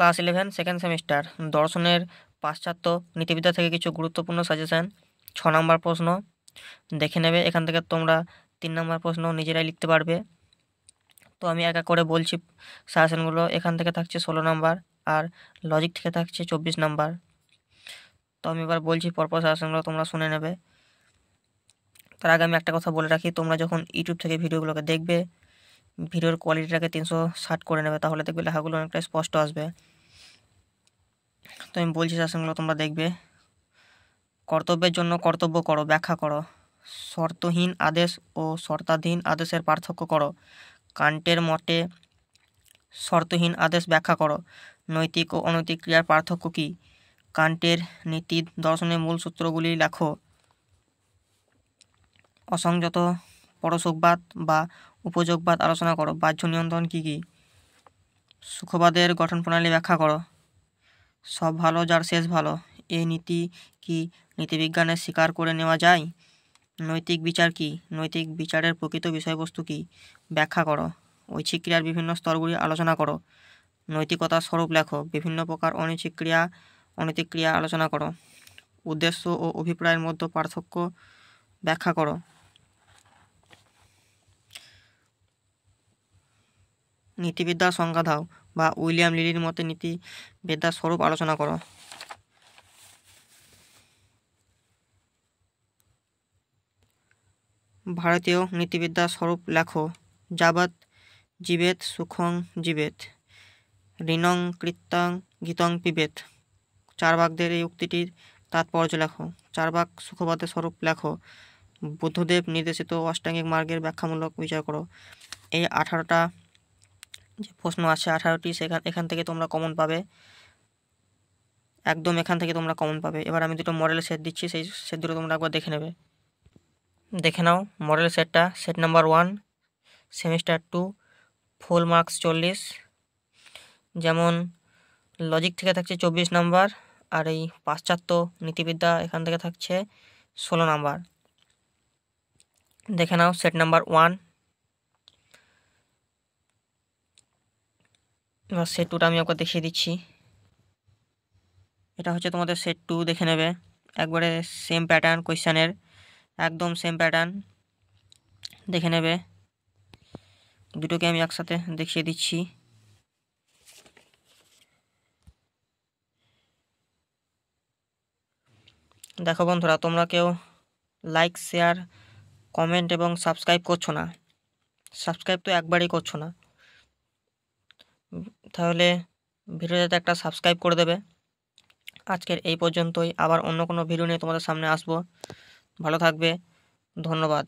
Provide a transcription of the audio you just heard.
Class 11 second semester দর্শনের পাশ্চাত্য নীতিবিদ্যা থেকে কিছু গুরুত্বপূর্ণ সাজেশন। 6 নম্বর প্রশ্ন দেখে নেবে। এখান থেকে তোমরা 3 নম্বর প্রশ্ন নিজেরাই লিখতে পারবে। তো আমি এক এক করে বলছি সাজেশনগুলো। এখান থেকে থাকছে 16 নম্বর, আর লজিক থেকে থাকছে 24 নম্বর। তো আমি এবার বলছি পরপর সাজেশনগুলো, তোমরা শুনে নেবে। তার আগে আমি একটা কথা বলে রাখি, তোমরা যখন ইউটিউব থেকে ভিডিওগুলোকে দেখবে, ভিডিওর কোয়ালিটিটাকে 360 করে নেবে, তাহলে দেখবে লেখাগুলো অনেকটা স্পষ্ট আসবে। তো আমি বলছি সাজেশনগুলো তোমরা দেখবে। কর্তব্যের জন্য কর্তব্য করো, ব্যাখ্যা করো। শর্তহীন আদেশ ও শর্তাধীন আদেশের পার্থক্য করো। কান্টের মতে শর্তহীন আদেশ ব্যাখ্যা করো। নৈতিক ও অনৈতিক ক্রিয়ার পার্থক্য কী? কান্টের নীতি দর্শনের মূল সূত্রগুলি লেখো। অসংযত পরশোকবাদ বা উপযোগবাদ আলোচনা করো। বাহ্য নিয়ন্ত্রণ কী কী? সুখবাদের গঠন প্রণালী ব্যাখ্যা করো। সব ভালো যার শেষ ভালো, এই নীতি কি নীতিবিজ্ঞানের স্বীকার করে নেওয়া যায়? নৈতিক বিচার কি? নৈতিক বিচারের প্রকৃত বিষয়বস্তু কি? ব্যাখ্যা করো। ঐচ্ছিক ক্রিয়ার বিভিন্ন স্তরগুলি আলোচনা করো। নৈতিকতার স্বরূপ লেখো। বিভিন্ন প্রকার অনৈচ্ছিক ক্রিয়া অনৈতিক ক্রিয়া আলোচনা করো। উদ্দেশ্য ও অভিপ্রায়ের মধ্যে পার্থক্য ব্যাখ্যা করো। নীতিবিদ্যার সংজ্ঞা দাও, বা উইলিয়াম লিলির মতে নীতিবিদ্যার স্বরূপ আলোচনা করো। ভারতীয় নীতিবিদ্যার স্বরূপ লেখো। যাবৎ জীবেত সুখং জীবেত, ঋণং কৃত্যং গীতং পিবেত। চারবাকদের এই উক্তিটির তাৎপর্য লেখো। চারবাক সুখবাদের স্বরূপ লেখো। বুদ্ধদেব নির্দেশিত অষ্টাঙ্গিক মার্গের ব্যাখ্যামূলক বিচার করো। এই 18টা যে প্রশ্ন আছে, 18টি এখান থেকে তোমরা কমন পাবে, একদম এখান থেকে তোমরা কমন পাবে। এবার আমি দুটো মডেল সেট দিচ্ছি, সেই সেট দুটো তোমরা একবার দেখে নেবে। দেখে নাও মডেল সেটটা। Set number 1, semester 2, full marks 40। যেমন লজিক থেকে থাকছে 24 নম্বর, আর এই পাশ্চাত্য নীতিবিদ্যা এখান থেকে থাকছে 16 নম্বর। দেখে নাও সেট নাম্বার 1। এবার সেট 2টা আমি আপনাকে দেখিয়ে দিচ্ছি। এটা হচ্ছে তোমাদের সেট 2, দেখে নেবে। একবারে সেম প্যাটার্ন কোয়েশ্চেনের, একদম সেম প্যাটার্ন, দেখে নেবে। দুটোকে আমি একসাথে দেখিয়ে দিচ্ছি। দেখো বন্ধুরা, তোমরা কেউ লাইক, শেয়ার, কমেন্ট এবং সাবস্ক্রাইব করছো না। সাবস্ক্রাইব তো একবারই করছো না, তাহলে ভিডিওতে একটা সাবস্ক্রাইব করে দেবে। আজকের এই পর্যন্তই। আবার অন্য কোনো ভিডিও নিয়ে তোমাদের সামনে আসবো। ভালো থাকবে, ধন্যবাদ।